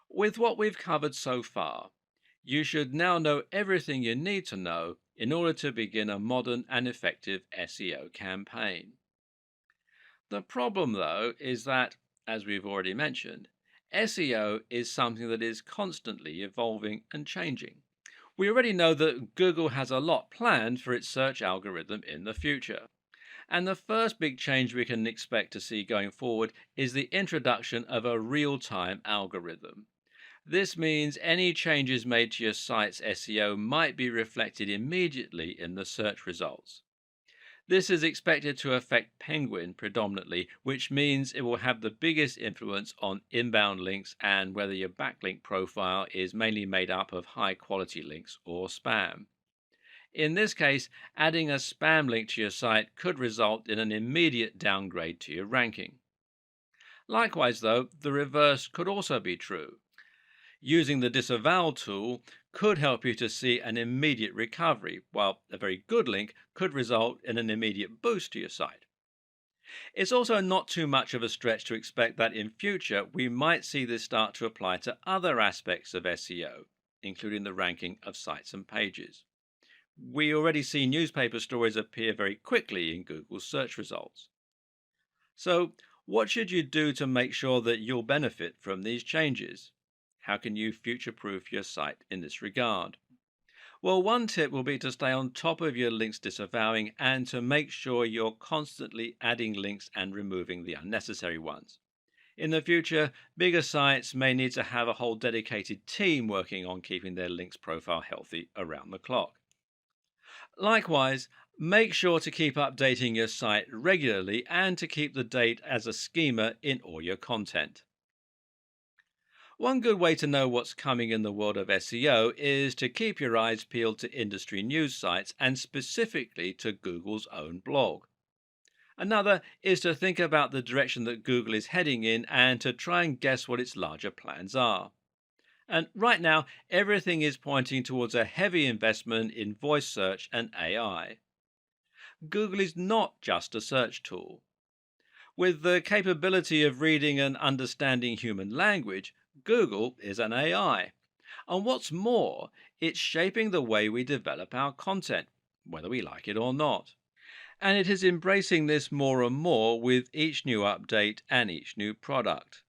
With what we've covered so far, you should now know everything you need to know in order to begin a modern and effective SEO campaign. The problem, though, is that, as we've already mentioned, SEO is something that is constantly evolving and changing. We already know that Google has a lot planned for its search algorithm in the future. And the first big change we can expect to see going forward is the introduction of a real time algorithm. This means any changes made to your site's SEO might be reflected immediately in the search results. This is expected to affect Penguin predominantly, which means it will have the biggest influence on inbound links and whether your backlink profile is mainly made up of high quality links or spam. In this case, adding a spam link to your site could result in an immediate downgrade to your ranking. Likewise, though, the reverse could also be true. Using the disavow tool could help you to see an immediate recovery, while a very good link could result in an immediate boost to your site. It's also not too much of a stretch to expect that in future we might see this start to apply to other aspects of SEO, including the ranking of sites and pages. We already see newspaper stories appear very quickly in Google's search results. So, what should you do to make sure that you'll benefit from these changes? How can you future proof your site in this regard? Well, one tip will be to stay on top of your links disavowing and to make sure you're constantly adding links and removing the unnecessary ones. In the future, bigger sites may need to have a whole dedicated team working on keeping their links profile healthy around the clock. Likewise, make sure to keep updating your site regularly and to keep the date as a schema in all your content. One good way to know what's coming in the world of SEO is to keep your eyes peeled to industry news sites and specifically to Google's own blog. Another is to think about the direction that Google is heading in and to try and guess what its larger plans are. And right now, everything is pointing towards a heavy investment in voice search and AI. Google is not just a search tool. With the capability of reading and understanding human language, Google is an AI. And what's more, it's shaping the way we develop our content, whether we like it or not. And it is embracing this more and more with each new update and each new product.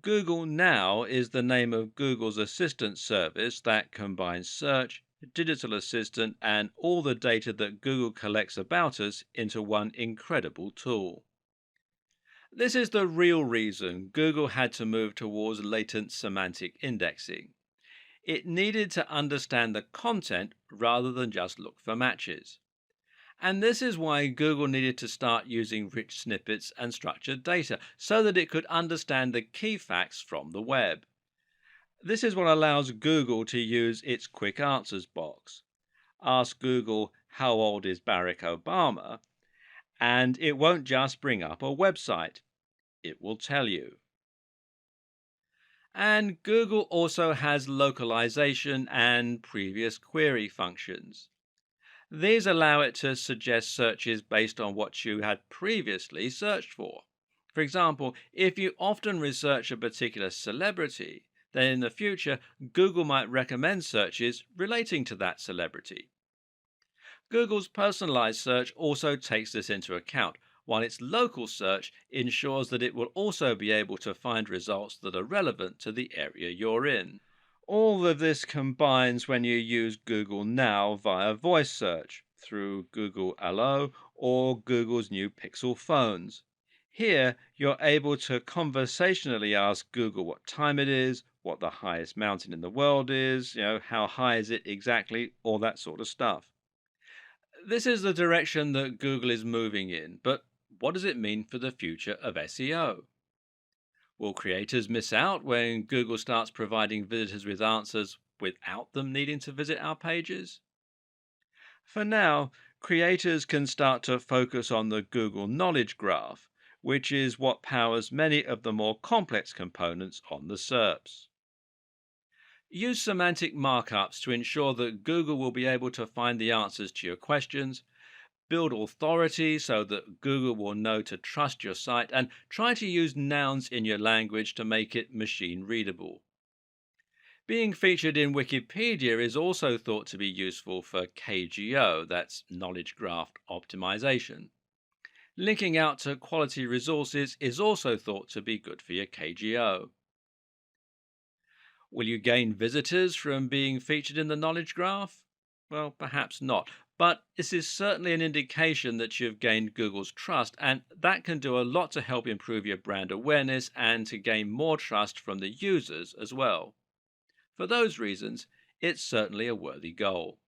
Google Now is the name of Google's assistant service that combines search, digital assistant, and all the data that Google collects about us into one incredible tool. This is the real reason Google had to move towards latent semantic indexing. It needed to understand the content rather than just look for matches. And this is why Google needed to start using rich snippets and structured data so that it could understand the key facts from the web. This is what allows Google to use its quick answers box. Ask Google, how old is Barack Obama? And it won't just bring up a website, it will tell you. And Google also has localization and previous query functions. These allow it to suggest searches based on what you had previously searched for. For example, if you often research a particular celebrity, then in the future, Google might recommend searches relating to that celebrity. Google's personalized search also takes this into account, while its local search ensures that it will also be able to find results that are relevant to the area you're in. All of this combines when you use Google Now via voice search through Google Allo or Google's new Pixel phones. Here, you're able to conversationally ask Google what time it is, what the highest mountain in the world is, how high is it exactly, all that sort of stuff. This is the direction that Google is moving in, but what does it mean for the future of SEO? Will creators miss out when Google starts providing visitors with answers without them needing to visit our pages? For now, creators can start to focus on the Google Knowledge Graph, which is what powers many of the more complex components on the SERPs. Use semantic markups to ensure that Google will be able to find the answers to your questions. Build authority so that Google will know to trust your site, and try to use nouns in your language to make it machine readable. Being featured in Wikipedia is also thought to be useful for KGO, that's knowledge graph optimization. Linking out to quality resources is also thought to be good for your KGO. Will you gain visitors from being featured in the knowledge graph? Well, perhaps not. But this is certainly an indication that you've gained Google's trust, and that can do a lot to help improve your brand awareness and to gain more trust from the users as well. For those reasons, it's certainly a worthy goal.